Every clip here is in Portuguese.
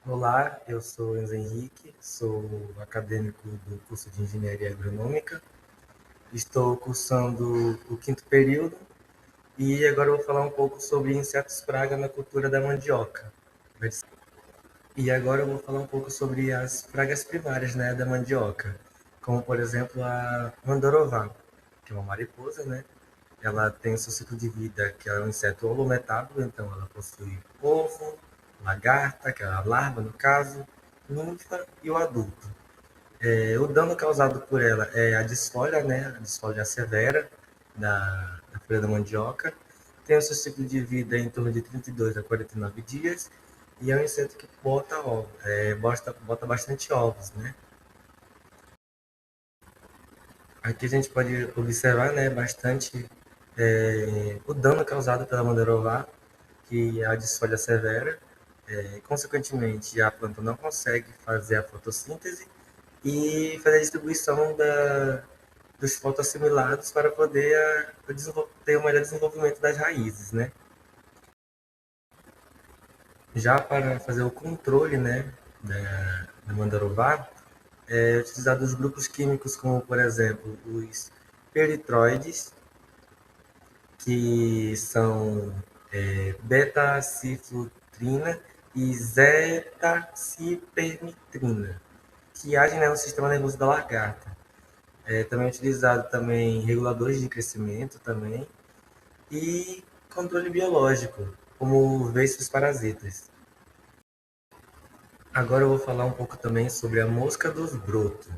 Olá, eu sou Enzo Henrique, sou acadêmico do curso de Engenharia Agronômica. Estou cursando o quinto período e agora eu vou falar um pouco sobre insetos praga na cultura da mandioca. E agora eu vou falar um pouco sobre as pragas primárias, né, da mandioca, como por exemplo a mandorová, que é uma mariposa, né? Ela tem o seu ciclo de vida, que é um inseto holometábulo, então ela possui ovo, lagarta, que é a larva no caso, ninfa e o adulto. O dano causado por ela é a desfolha, né? A desfolha severa da folha da mandioca. Tem o seu ciclo de vida em torno de 32 a 49 dias e é um inseto que bota ovos, bota bastante ovos, né? Aqui a gente pode observar, né, bastante o dano causado pela mandorová, que é a desfolha severa. Consequentemente, a planta não consegue fazer a fotossíntese e fazer a distribuição dos fotoassimilados para poder ter um melhor desenvolvimento das raízes, né? Já para fazer o controle, né, da mandarová, é utilizado os grupos químicos como, por exemplo, os peritroides, que são beta-ciflotrina e zeta-cipermitrina, que agem, né, no sistema nervoso da lagarta. Também é utilizado também reguladores de crescimento também e controle biológico, como vespas parasitas. Agora eu vou falar um pouco também sobre a mosca dos brotos.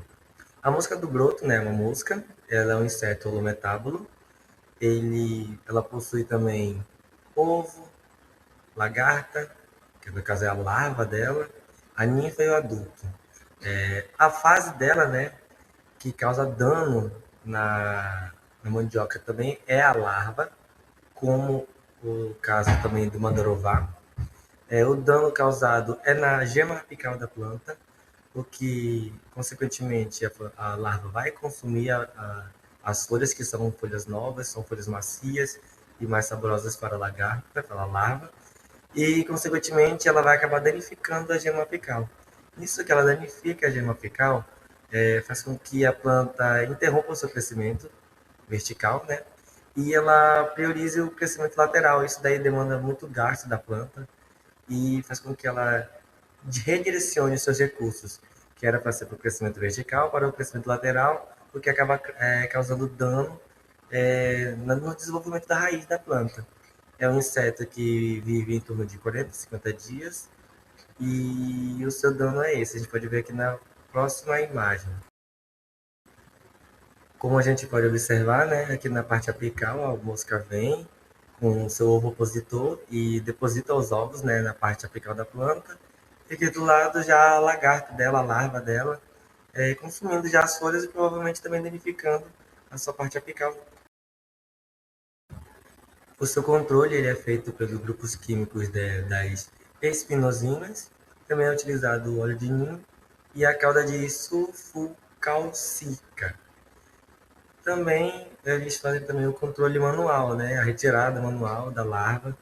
A mosca do broto, né, é uma mosca, ela é um inseto holometábulo. Ela possui também ovo, lagarta, que no caso é a larva dela, a ninfa e o adulto. A fase dela, né, que causa dano na mandioca também é a larva, como o caso também do mandorová. O dano causado é na gema apical da planta, o que, consequentemente, a larva vai consumir as folhas, que são folhas novas, são folhas macias e mais saborosas para a lagarta, para a larva, e, consequentemente, ela vai acabar danificando a gema apical. Isso que ela danifica a gema apical faz com que a planta interrompa o seu crescimento vertical, né? E ela priorize o crescimento lateral. Isso daí demanda muito gasto da planta e faz com que ela redirecione os seus recursos, que era para ser para o crescimento vertical, para o crescimento lateral, o que acaba causando dano no desenvolvimento da raiz da planta. É um inseto que vive em torno de 40 a 50 dias e o seu dano é esse. A gente pode ver aqui na próxima imagem. Como a gente pode observar, né, aqui na parte apical, a mosca vem com o seu ovo opositor e deposita os ovos, né, na parte apical da planta. E aqui do lado já a lagarta dela, a larva dela, consumindo já as folhas e provavelmente também danificando a sua parte apical. O seu controle ele é feito pelos grupos químicos das espinosinas, também é utilizado o óleo de ninho e a calda de sulfocalcica. Também eles fazem também o controle manual, né? A retirada manual da larva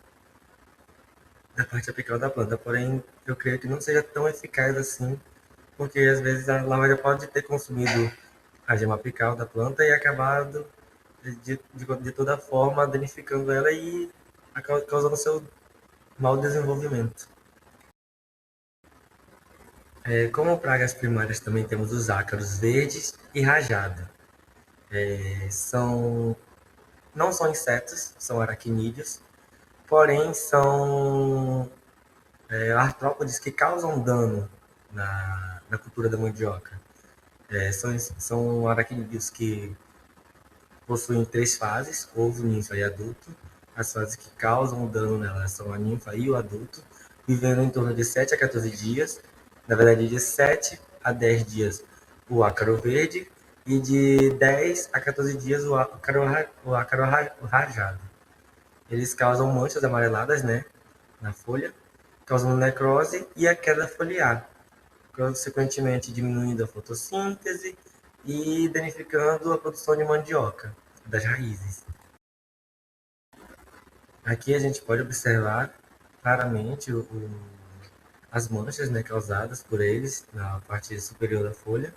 da parte apical da planta. Porém, eu creio que não seja tão eficaz assim, porque às vezes a larva já pode ter consumido a gema apical da planta e acabado de toda forma danificando ela e causando seu mau desenvolvimento. Como pragas primárias também temos os ácaros verdes e rajado. São, não são insetos, são aracnídeos, porém são artrópodes que causam dano na cultura da mandioca. São aracnídeos que possuem três fases: ovo, ninfa e adulto. As fases que causam dano nela são a ninfa e o adulto, vivendo em torno de 7 a 14 dias. Na verdade, de 7 a 10 dias o ácaro verde e de 10 a 14 dias o ácaro rajado. Eles causam manchas amareladas, né, na folha, causando necrose e a queda foliar, consequentemente diminuindo a fotossíntese e danificando a produção de mandioca das raízes. Aqui a gente pode observar claramente as manchas, né, causadas por eles na parte superior da folha.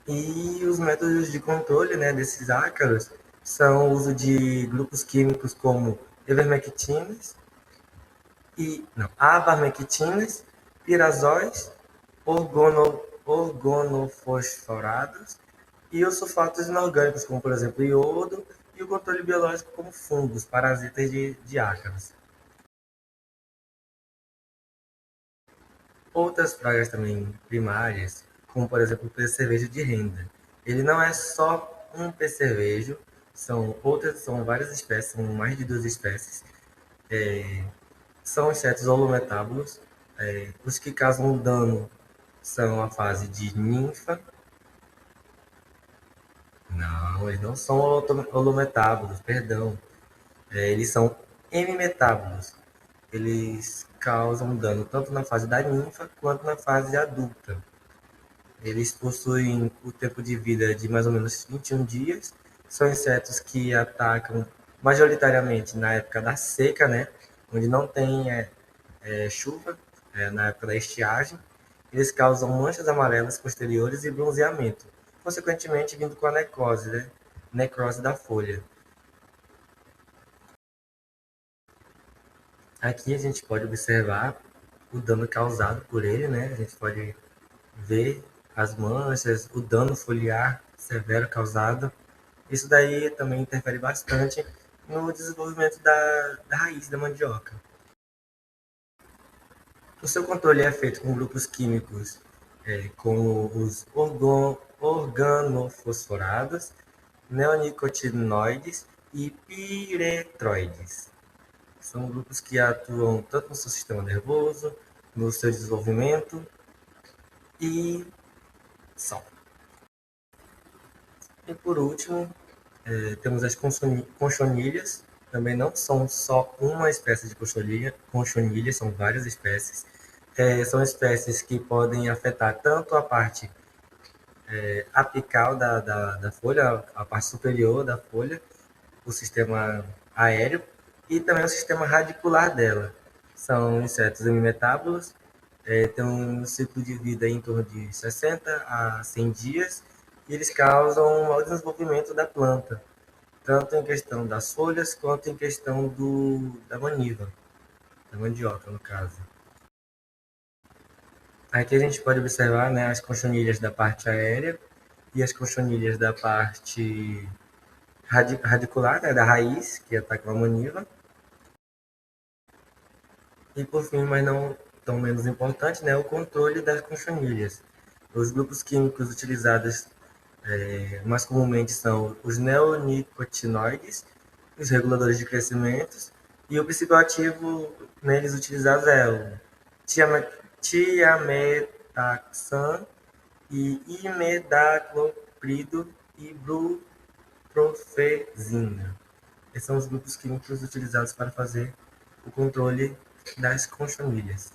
E os métodos de controle, né, desses ácaros são o uso de grupos químicos como ivermectinas abarmectinas, pirazóis, organofosforados e os sulfatos inorgânicos, como por exemplo o iodo, e o controle biológico como fungos, parasitas de ácaros. Outras pragas também primárias, como por exemplo o percevejo de renda. Ele não é só um percevejo, são várias espécies, são mais de 2 espécies. São insetos holometábulos. Os que causam dano são a fase de ninfa. Não, eles não são holometábulos, perdão. Eles são hemimetábulos. Eles causam dano tanto na fase da ninfa quanto na fase adulta. Eles possuem o tempo de vida de mais ou menos 21 dias. São insetos que atacam majoritariamente na época da seca, né? Onde não tem chuva, na época da estiagem. Eles causam manchas amarelas posteriores e bronzeamento, consequentemente vindo com a necrose, né? Necrose da folha. Aqui a gente pode observar o dano causado por ele, né? A gente pode ver as manchas, o dano foliar severo causado. Isso daí também interfere bastante no desenvolvimento da raiz da mandioca. O seu controle é feito com grupos químicos como os organofosforados, neonicotinoides e piretroides. São grupos que atuam tanto no seu sistema nervoso, no seu desenvolvimento e só. E por último, temos as conchonilhas. Também não são só uma espécie de conchonilha, são várias espécies. São espécies que podem afetar tanto a parte apical da folha, a parte superior da folha, o sistema aéreo e também o sistema radicular dela. São insetos hemimetábulos, têm um ciclo de vida em torno de 60 a 100 dias e eles causam um mau desenvolvimento da planta, tanto em questão das folhas quanto em questão da maniva, da mandioca, no caso. Aqui a gente pode observar, né, as conchonilhas da parte aérea e as conchonilhas da parte radicular, né, da raiz, que ataca a maniva. E por fim, mas não tão menos importante, né, o controle das conchonilhas. Os grupos químicos utilizados mais comumente são os neonicotinoides, os reguladores de crescimento, e o princípio ativo neles utilizados é o tiametaxan e imidacloprido e buprofezina. Esses são os grupos químicos utilizados para fazer o controle das conchonilhas.